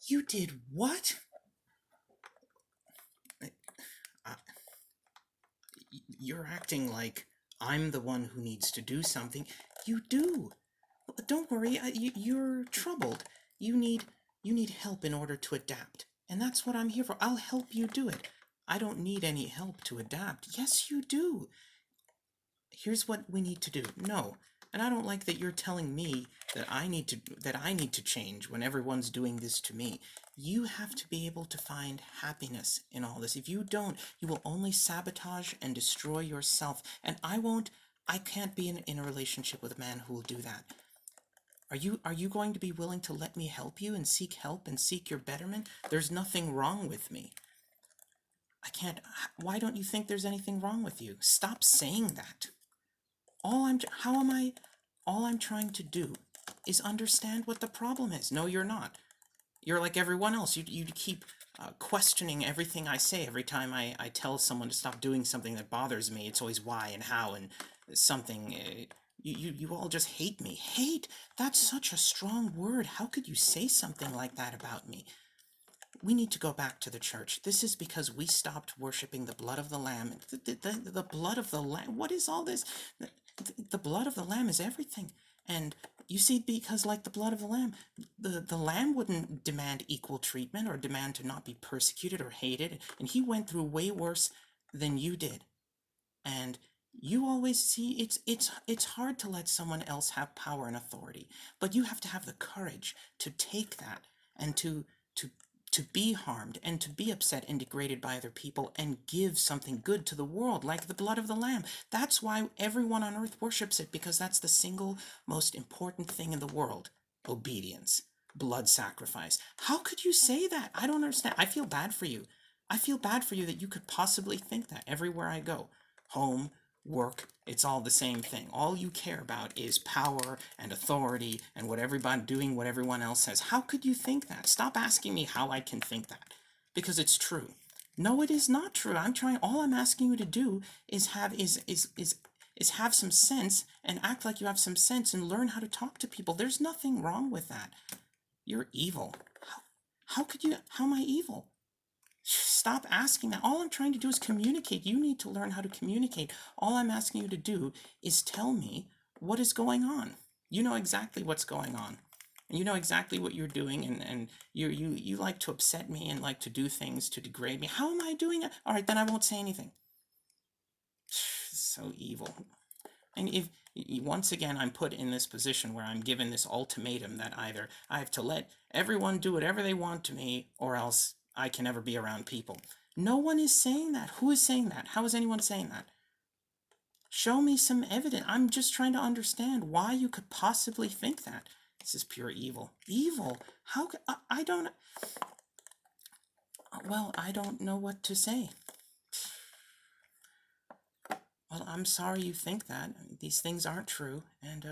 You did what? Uh, you're acting like I'm the one who needs to do something. You do. Don't worry, you're troubled. You need you need help in order to adapt. And that's what I'm here for. I'll help you do it. I don't need any help to adapt. Yes, you do. Here's what we need to do. No. And I don't like that you're telling me that I need to change when everyone's doing this to me. You have to be able to find happiness in all this. If you don't, you will only sabotage and destroy yourself. And I can't be in a relationship with a man who will do that. Are you going to be willing to let me help and seek your betterment? There's nothing wrong with me. I can't. Why don't you think there's anything wrong with you? Stop saying that. How am I, all I'm trying to do is understand what the problem is. No, you're not. You're like everyone else. You keep questioning everything I say. Every time I tell someone to stop doing something that bothers me, it's always why and how and something. You all just hate me. Hate? That's such a strong word. How could you say something like that about me? We need to go back to the church. This is because we stopped worshiping the blood of the Lamb. The blood of the Lamb. What is all this? The blood of the Lamb is everything. And you see, because like the blood of the Lamb, the Lamb wouldn't demand equal treatment or demand to not be persecuted or hated. And he went through way worse than you did. And you always see it's hard to let someone else have power and authority, but you have to have the courage to take that and to to be harmed and to be upset and degraded by other people and give something good to the world like the blood of the Lamb. That's why everyone on earth worships it, because that's the single most important thing in the world. Obedience, blood sacrifice. How could you say that? I don't understand. I feel bad for you. I feel bad for you that you could possibly think that everywhere I go. Home, work, it's all the same thing. All you care about is power and authority and what everybody doing what everyone else says. How could you think that? Stop asking me how I can think that. Because it's true. No, it is not true. All I'm asking you to do is have some sense and act like you have some sense and learn how to talk to people. There's nothing wrong with that. You're evil. How am I evil? Stop asking that. All I'm trying to do is communicate. You need to learn how to communicate. All I'm asking you to do is tell me what is going on. You know exactly what's going on. And you know exactly what you're doing, and you like to upset me and like to do things to degrade me. How am I doing it? All right, then I won't say anything. So evil. And if once again I'm put in this position where I'm given this ultimatum that either I have to let everyone do whatever they want to me or else I can never be around people. No one is saying that. Who is saying that? How is anyone saying that? Show me some evidence. I'm just trying to understand why you could possibly think that. This is pure evil. Evil? How could I don't well, I don't know what to say. Well, I'm sorry you think that. These things aren't true, and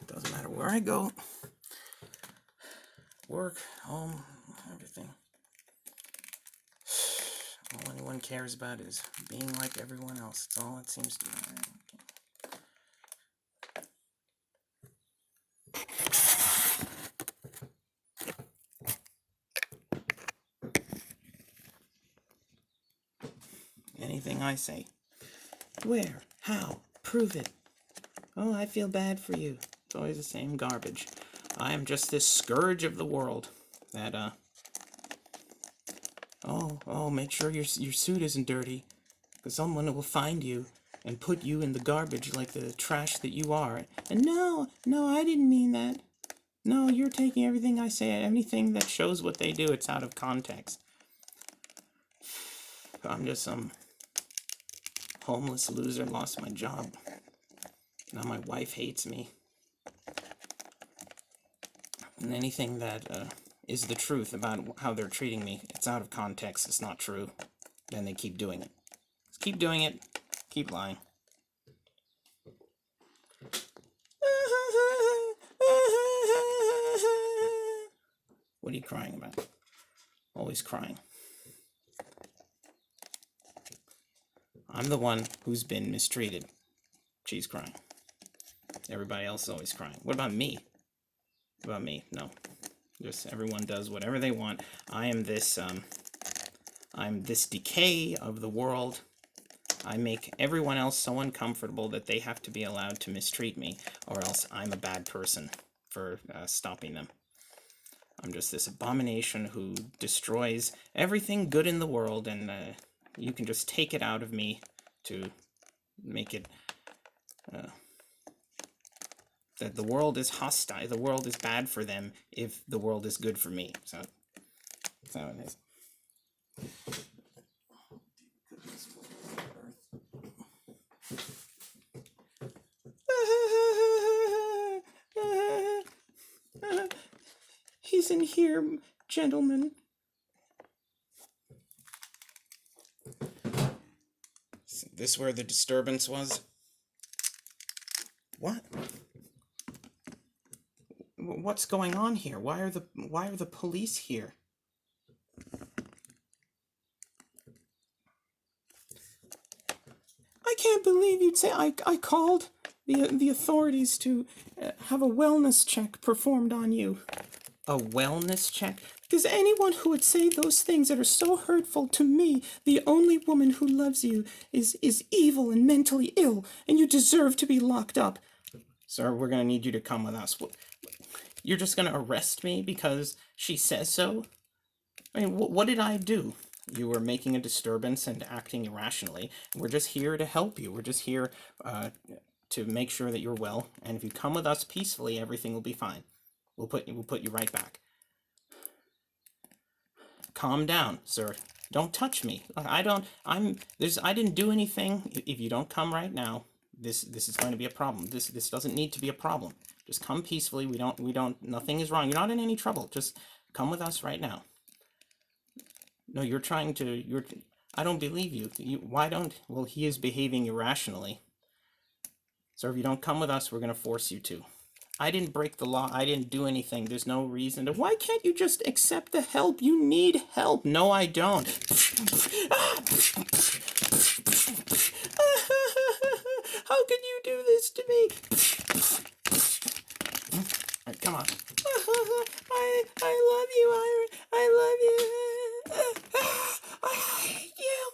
doesn't matter where I go. Work, home, everything. All anyone cares about is being like everyone else. That's all it seems to be. Anything I say. Where? How? Prove it. Oh, I feel bad for you. It's always the same garbage. I am just this scourge of the world that, make sure your suit isn't dirty, because someone will find you and put you in the garbage like the trash that you are. And no, I didn't mean that. No, you're taking everything I say, anything that shows what they do, it's out of context. I'm just some homeless loser, lost my job. Now my wife hates me. And anything that is the truth about how they're treating me, it's out of context, it's not true. Then they keep doing it. Just keep doing it. Keep lying. What are you crying about? Always crying. I'm the one who's been mistreated. She's crying. Everybody else is always crying. What about me? What about me? No. Just everyone does whatever they want. I'm this decay of the world. I make everyone else so uncomfortable that they have to be allowed to mistreat me, or else I'm a bad person for stopping them. I'm just this abomination who destroys everything good in the world, and you can just take it out of me to make it that the world is hostile. The world is bad for them if the world is good for me. So that's how it is. He's in here, gentlemen. Is this where the disturbance was? What? What's going on here? Why are the police here? I can't believe you'd say I called the authorities to have a wellness check performed on you. A wellness check? Because anyone who would say those things that are so hurtful to me, the only woman who loves you, is evil and mentally ill, and you deserve to be locked up. Sir, we're going to need you to come with us. You're just going to arrest me because she says so? I mean, what did I do? You were making a disturbance and acting irrationally. We're just here to help you. We're just here to make sure that you're well. And if you come with us peacefully, everything will be fine. We'll put you right back. Calm down, sir. Don't touch me. I didn't do anything. If you don't come right now, this is going to be a problem. This doesn't need to be a problem. Just come peacefully. Nothing is wrong. You're not in any trouble. Just come with us right now. No, I don't believe you. Well, he is behaving irrationally. Sir, if you don't come with us, we're going to force you to. I didn't break the law. I didn't do anything. There's no reason to. Why can't you just accept the help? You need help. No, I don't. How can you do this to me? All right, come on. I love you. I love you. I hate you.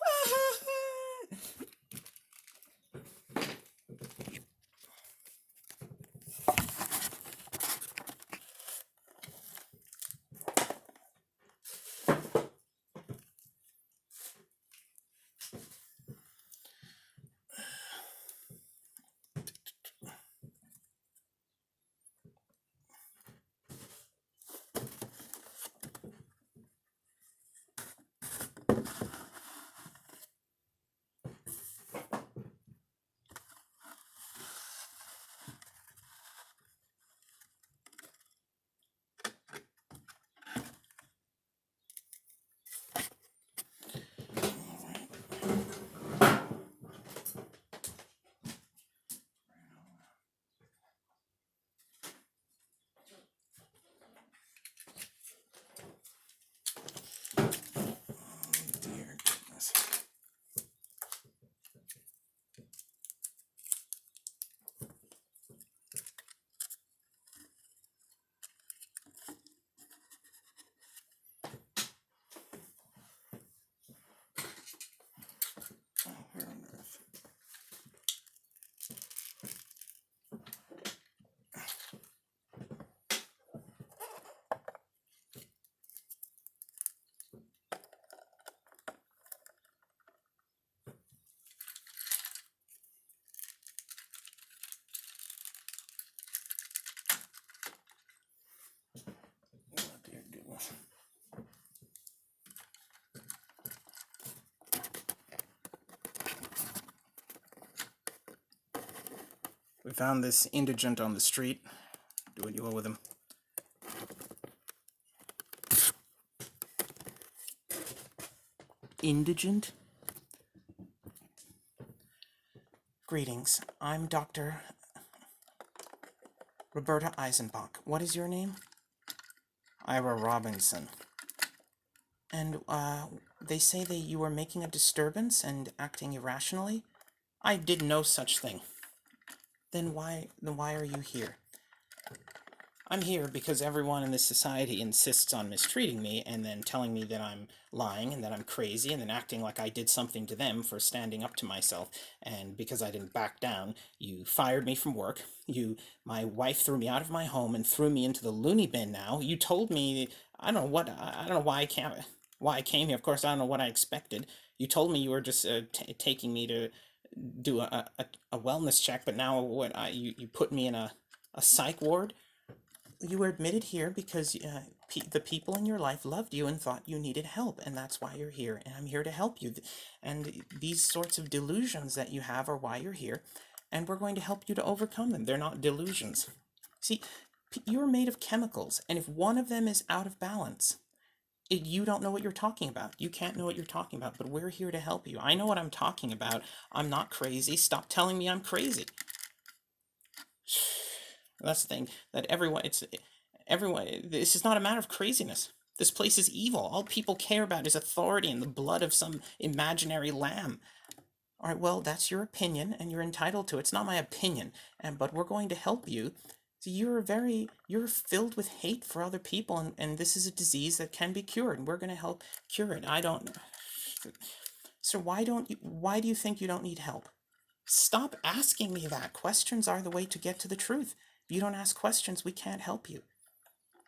We found this indigent on the street. Do what you will with him. Indigent? Greetings. I'm Dr. Roberta Eisenbach. What is your name? Ira Robinson. And, they say that you were making a disturbance and acting irrationally? I did no such thing. Then why are you here? I'm here because everyone in this society insists on mistreating me and then telling me that I'm lying and that I'm crazy and then acting like I did something to them for standing up to myself. And because I didn't back down, you fired me from work. My wife threw me out of my home and threw me into the looney bin now. You told me, I don't know why I came here. Of course, I don't know what I expected. You told me you were just taking me to do a wellness check, but now you put me in a psych ward. You were admitted here because the people in your life loved you and thought you needed help, and that's why you're here, and I'm here to help you. And these sorts of delusions that you have are why you're here, and we're going to help you to overcome them. They're not delusions. See, you're made of chemicals, and if one of them is out of balance, you don't know what you're talking about. You can't know what you're talking about, but we're here to help you. I know what I'm talking about. I'm not crazy. Stop telling me I'm crazy. That's the thing, that everyone, this is not a matter of craziness. This place is evil. All people care about is authority and the blood of some imaginary lamb. All right, well, that's your opinion, and you're entitled to it. It's not my opinion, but we're going to help you. So you're filled with hate for other people, and this is a disease that can be cured, and we're going to help cure it. So why do you think you don't need help? Stop asking me that. Questions are the way to get to the truth. If you don't ask questions, we can't help you.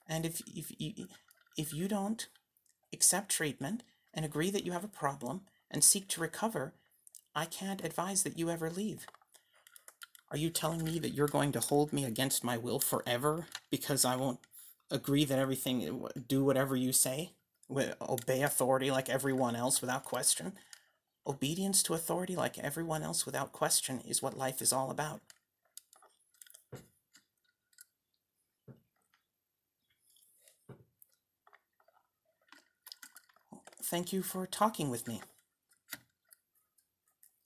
And if you don't accept treatment and agree that you have a problem and seek to recover, I can't advise that you ever leave. Are you telling me that you're going to hold me against my will forever because I won't agree that do whatever you say? Obey authority like everyone else without question? Obedience to authority like everyone else without question is what life is all about. Thank you for talking with me.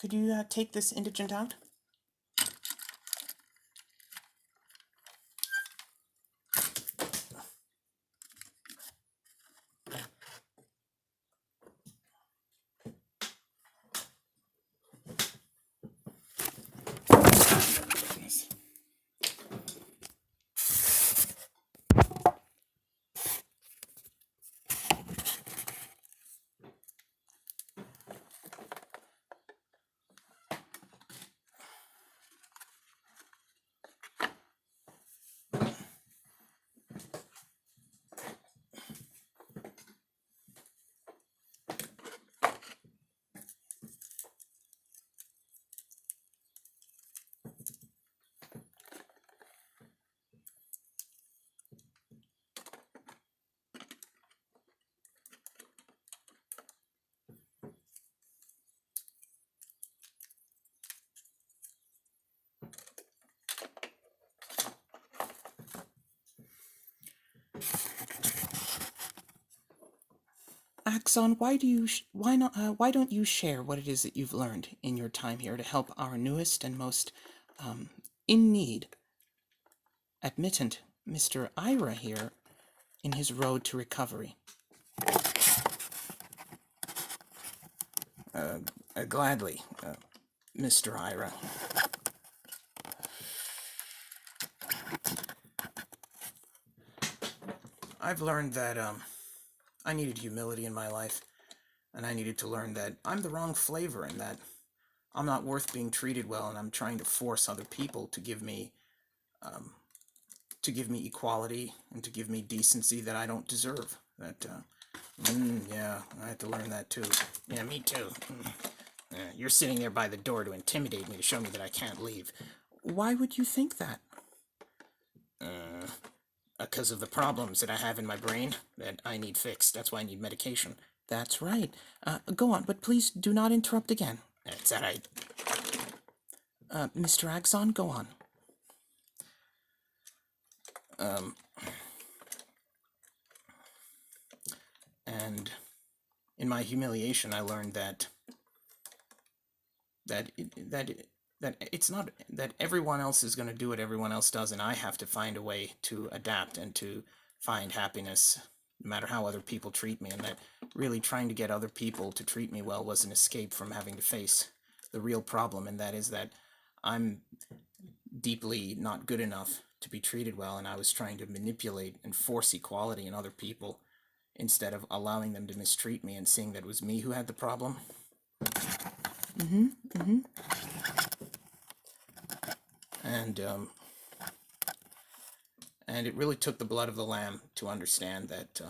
Could you take this indigent out? Axon, why don't you share what it is that you've learned in your time here to help our newest and most in need admittant, Mr. Ira here, in his road to recovery? Gladly, Mr. Ira. I've learned that I needed humility in my life, and I needed to learn that I'm the wrong flavor and that I'm not worth being treated well, and I'm trying to force other people to give me equality and to give me decency that I don't deserve. Yeah, I had to learn that too. Yeah, me too. You're sitting there by the door to intimidate me, to show me that I can't leave. Why would you think that? Because of the problems that I have in my brain that I need fixed. That's why I need medication. That's right. Go on, but please do not interrupt again. It's all right. Mr. Axon, go on. And in my humiliation, I learned that that it's not that everyone else is going to do what everyone else does, and I have to find a way to adapt and to find happiness no matter how other people treat me, and that really trying to get other people to treat me well was an escape from having to face the real problem, and that is that I'm deeply not good enough to be treated well, and I was trying to manipulate and force equality in other people instead of allowing them to mistreat me and seeing that it was me who had the problem. Mm-hmm. Mm-hmm. And and it really took the blood of the lamb to understand that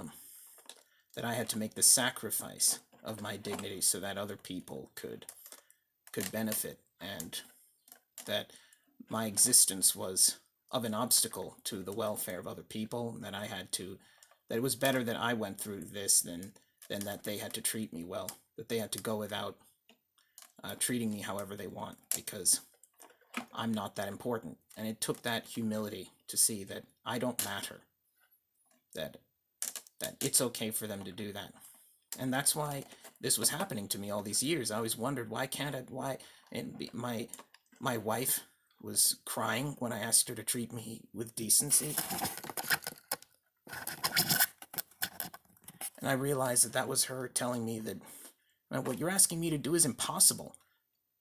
that I had to make the sacrifice of my dignity so that other people could benefit, and that my existence was of an obstacle to the welfare of other people, that I had to, that it was better that I went through this than that they had to treat me well, that they had to go without treating me however they want, because I'm not that important. And it took that humility to see that I don't matter, that it's okay for them to do that. And that's why this was happening to me all these years. I always wondered, why can't I, why, and my wife was crying when I asked her to treat me with decency. And I realized that that was her telling me that what you're asking me to do is impossible.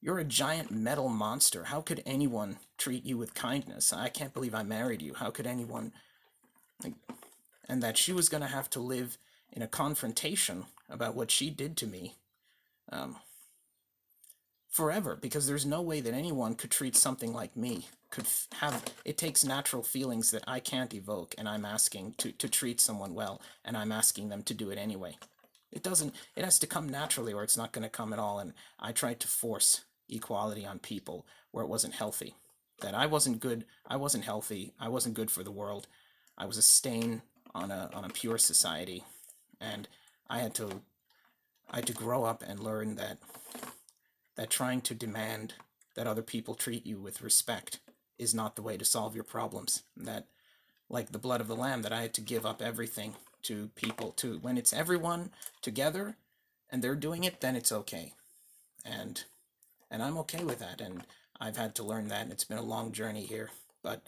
You're a giant metal monster. How could anyone treat you with kindness? I can't believe I married you. How could anyone? And that she was going to have to live in a confrontation about what she did to me forever, because there's no way that anyone could treat something like me, could have, it takes natural feelings that I can't evoke, and I'm asking to treat someone well, and I'm asking them to do it anyway. It doesn't, it has to come naturally, or it's not going to come at all. And I tried to force equality on people where it wasn't healthy. That I wasn't good, I wasn't healthy, I wasn't good for the world. I was a stain on a pure society, and I had to grow up and learn that trying to demand that other people treat you with respect is not the way to solve your problems. That, like the blood of the lamb, that I had to give up everything to people, to when it's everyone together and they're doing it, then it's okay. And I'm okay with that, and I've had to learn that, and it's been a long journey here, but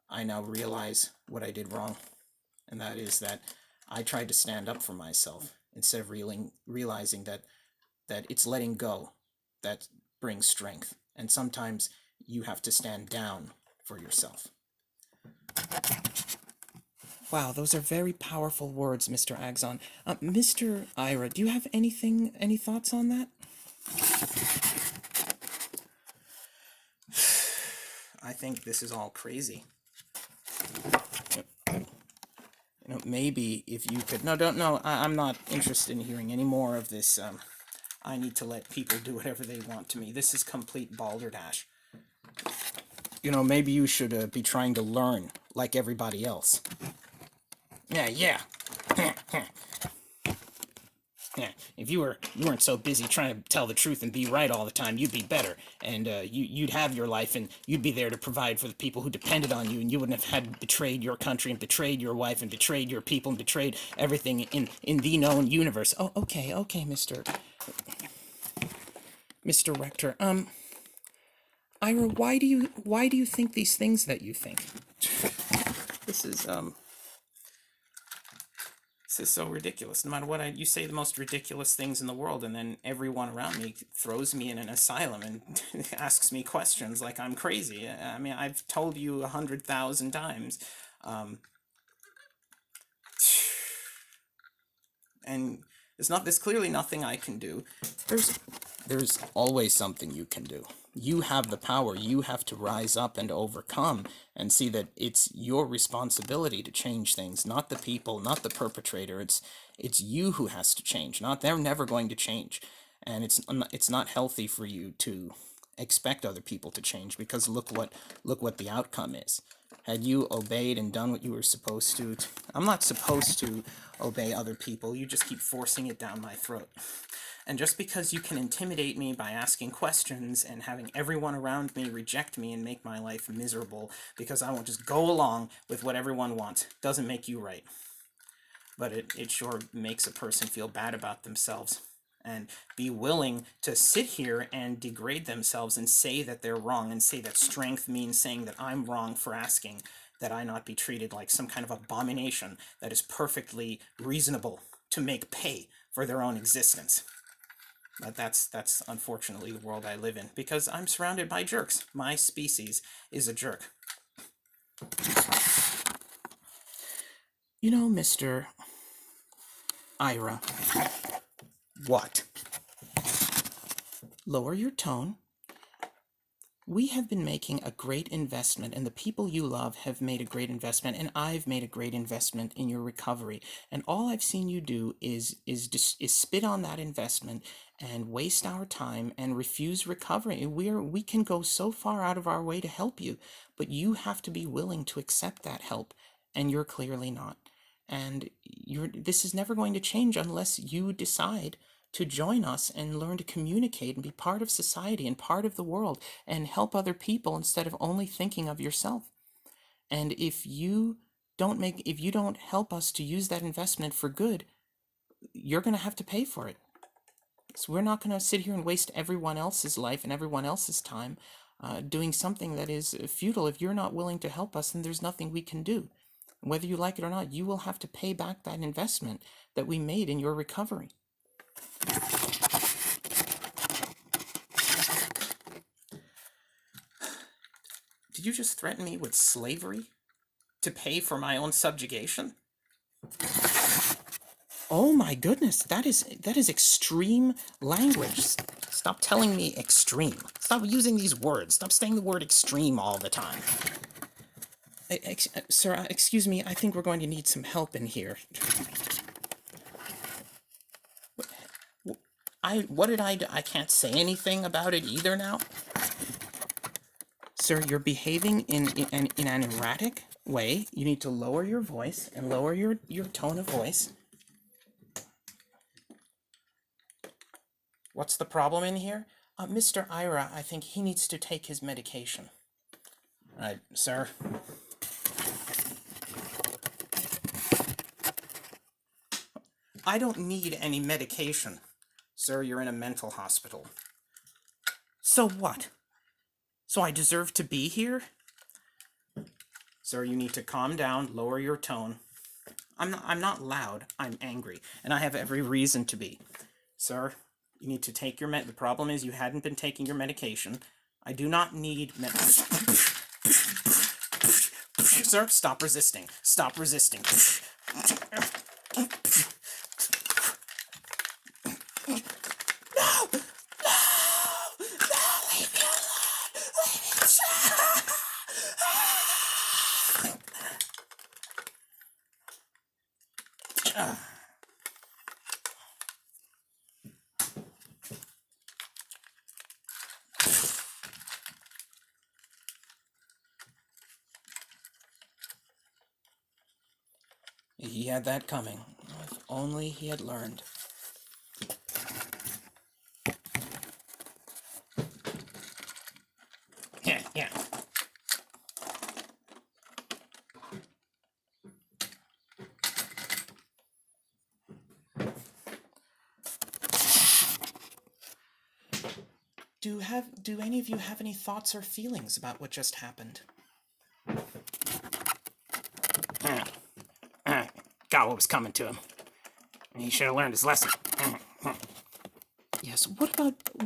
I now realize what I did wrong, and that is that I tried to stand up for myself instead of realizing that it's letting go that brings strength, and sometimes you have to stand down for yourself. Wow, those are very powerful words, Mr. Axon. Mr. Ira, do you have any thoughts on that? I think this is all crazy. Maybe if you could... No, don't, no, I'm not interested in hearing any more of this. I need to let people do whatever they want to me. This is complete balderdash. Maybe you should be trying to learn like everybody else. Yeah. Yeah, if you weren't so busy trying to tell the truth and be right all the time, you'd be better, and you'd have your life, and you'd be there to provide for the people who depended on you, and you wouldn't have had betrayed your country and betrayed your wife and betrayed your people and betrayed everything in the known universe. Oh, okay, Mr. Rector. Ira, why do you think these things that you think? This is so ridiculous. No matter what you say the most ridiculous things in the world, and then everyone around me throws me in an asylum and asks me questions like I'm crazy. I mean, I've told you 100,000 times. And there's clearly nothing I can do. There's always something you can do. You have the power. You have to rise up and overcome and see that it's your responsibility to change things, not the people, not the perpetrator. It's you who has to change. Not they're never going to change, and it's not healthy for you to expect other people to change, because look what the outcome is. Had you obeyed and done what you were supposed to, I'm not supposed to obey other people. You just keep forcing it down my throat. And just because you can intimidate me by asking questions and having everyone around me reject me and make my life miserable because I won't just go along with what everyone wants, doesn't make you right. But it sure makes a person feel bad about themselves. and be willing to sit here and degrade themselves and say that they're wrong and say that strength means saying that I'm wrong for asking that I not be treated like some kind of abomination that is perfectly reasonable to make pay for their own existence. But that's unfortunately the world I live in, because I'm surrounded by jerks. My species is a jerk. You know, Mr. Ira. What? Lower your tone. We have been making a great investment, and the people you love have made a great investment, and I've made a great investment in your recovery. And all I've seen you do is spit on that investment and waste our time and refuse recovery. We can go so far out of our way to help you, but you have to be willing to accept that help, and you're clearly not. And this is never going to change unless you decide to join us and learn to communicate and be part of society and part of the world and help other people instead of only thinking of yourself. And if you don't help us to use that investment for good, you're going to have to pay for it. So we're not going to sit here and waste everyone else's life and everyone else's time doing something that is futile. If you're not willing to help us, then there's nothing we can do. Whether you like it or not, you will have to pay back that investment that we made in your recovery. Did you just threaten me with slavery to pay for my own subjugation? Oh my goodness, that is extreme language. Stop telling me extreme. Stop using these words. Stop saying the word extreme all the time. Sir, excuse me, I think we're going to need some help in here. What did I do? I can't say anything about it either now. Sir, you're behaving in an erratic way. You need to lower your voice and lower your tone of voice. What's the problem in here? Mr. Ira, I think he needs to take his medication. All right, sir. I don't need any medication. Sir, you're in a mental hospital. So what? So I deserve to be here? Sir, you need to calm down, lower your tone. I'm not loud, I'm angry, and I have every reason to be. Sir, you need to take your the problem is you hadn't been taking your medication. I do not need Sir, stop resisting. Stop resisting. He had that coming. If only he had learned. Yeah. Do any of you have any thoughts or feelings about what just happened? Got what was coming to him. He should have learned his lesson. Yes, what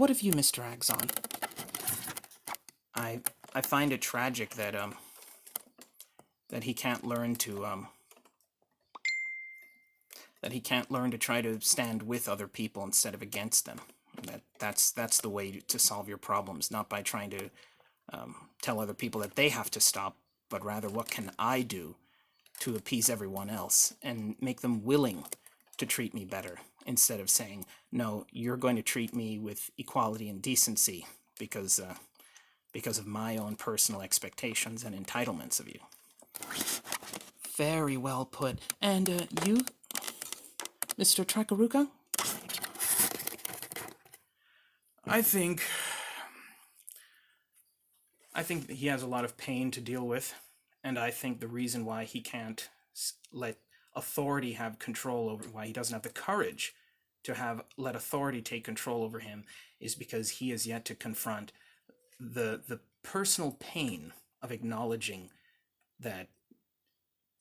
of you, Mr. Axon? I find it tragic that he can't learn to try to stand with other people instead of against them. That's the way to solve your problems, not by trying to tell other people that they have to stop, but rather what can I do to appease everyone else and make them willing to treat me better, instead of saying, no, you're going to treat me with equality and decency because of my own personal expectations and entitlements of you. Very well put. And you, Mr. Trakaruka? I think he has a lot of pain to deal with, and I think the reason why he can't let authority have control over, why he doesn't have the courage to let authority take control over him is because he has yet to confront the personal pain of acknowledging that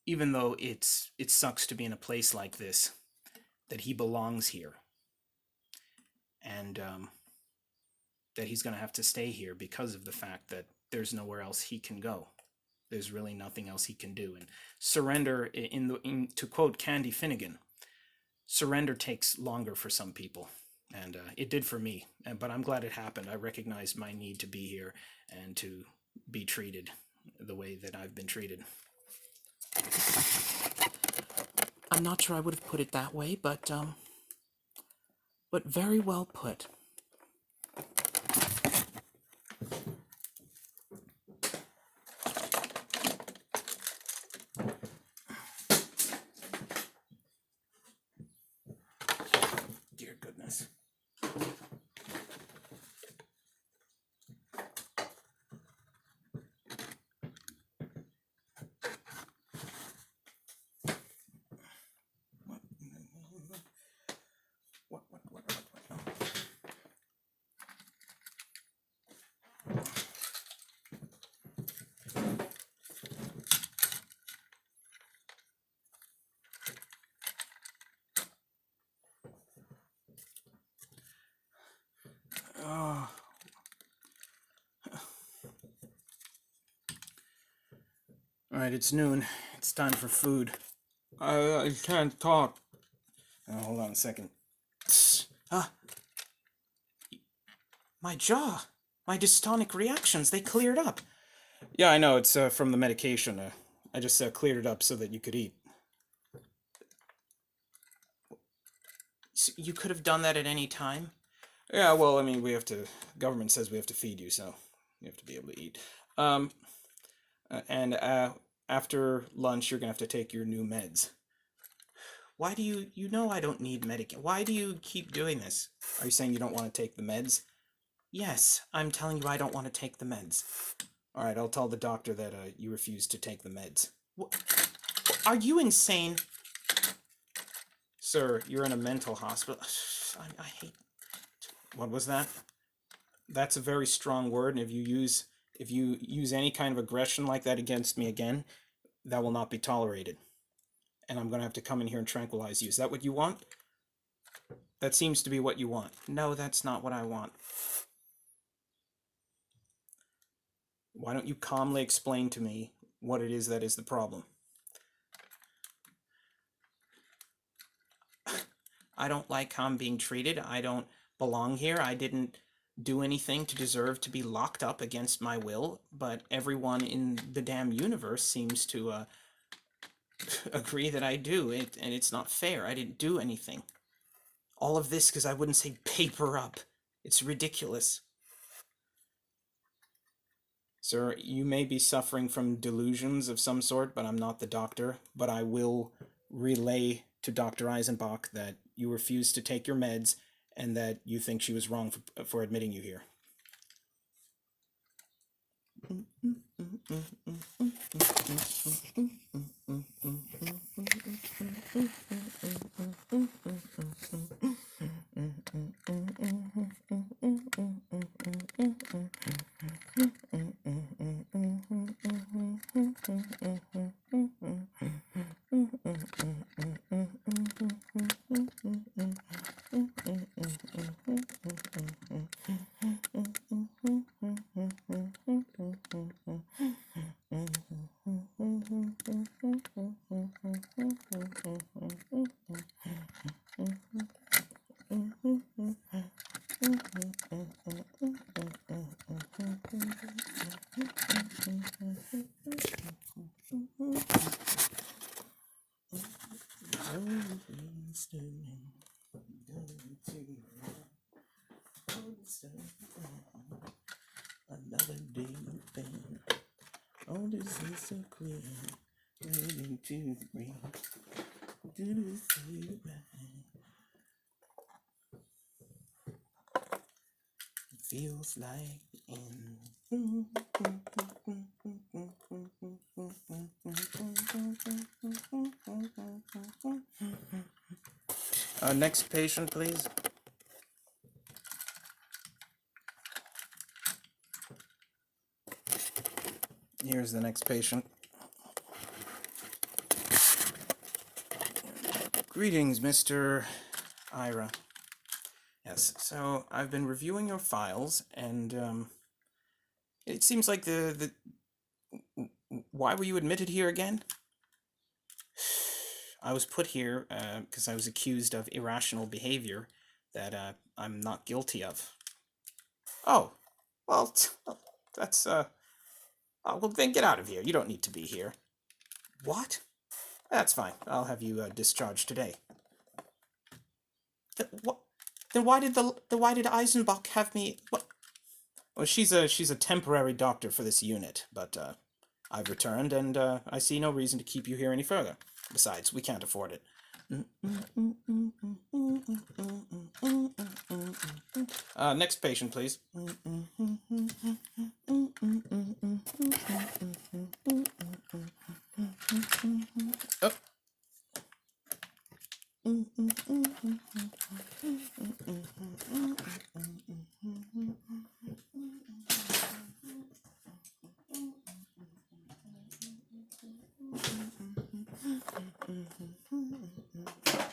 even though it sucks to be in a place like this, that he belongs here, and that he's going to have to stay here because of the fact that there's nowhere else he can go. There's really nothing else he can do. And surrender, to quote Candy Finnegan, surrender takes longer for some people. And it did for me. But I'm glad it happened. I recognized my need to be here and to be treated the way that I've been treated. I'm not sure I would have put it that way, but very well put. Dear goodness. Oh. All right, it's noon. It's time for food. I can't talk. Hold on a second. My jaw. My dystonic reactions, they cleared up. Yeah, I know, it's from the medication. I just cleared it up so that you could eat. So you could have done that at any time? Yeah, well, I mean, government says we have to feed you, so you have to be able to eat. And after lunch, you're going to have to take your new meds. Why do you know I don't need medication. Why do you keep doing this? Are you saying you don't want to take the meds? Yes, I'm telling you I don't want to take the meds. All right, I'll tell the doctor that you refuse to take the meds. Are you insane? Sir, you're in a mental hospital. I hate... What was that? That's a very strong word, and if you use any kind of aggression like that against me again, that will not be tolerated. And I'm going to have to come in here and tranquilize you. Is that what you want? That seems to be what you want. No, that's not what I want. Why don't you calmly explain to me what it is that is the problem? I don't like how I'm being treated. I don't belong here. I didn't do anything to deserve to be locked up against my will, but everyone in the damn universe seems to agree that I do, and it's not fair. I didn't do anything. All of this because I wouldn't say paper up. It's ridiculous. Sir, you may be suffering from delusions of some sort, but I'm not the doctor. But I will relay to Dr. Eisenbach that you refuse to take your meds and that you think she was wrong for admitting you here. Another day thing. All this is so clear. Waiting to bring to the state it feels like in. Next patient, please. Here's the next patient. Greetings, Mr. Ira. Yes, so I've been reviewing your files, and it seems like why were you admitted here again? I was put here because I was accused of irrational behavior that I'm not guilty of. Oh, well, that's oh, well, then get out of here. You don't need to be here. What? That's fine. I'll have you discharged today. What? Then why did Eisenbach have me? What? Well, she's a temporary doctor for this unit, but I've returned, and I see no reason to keep you here any further. Besides, we can't afford it. Next patient, please. Oh.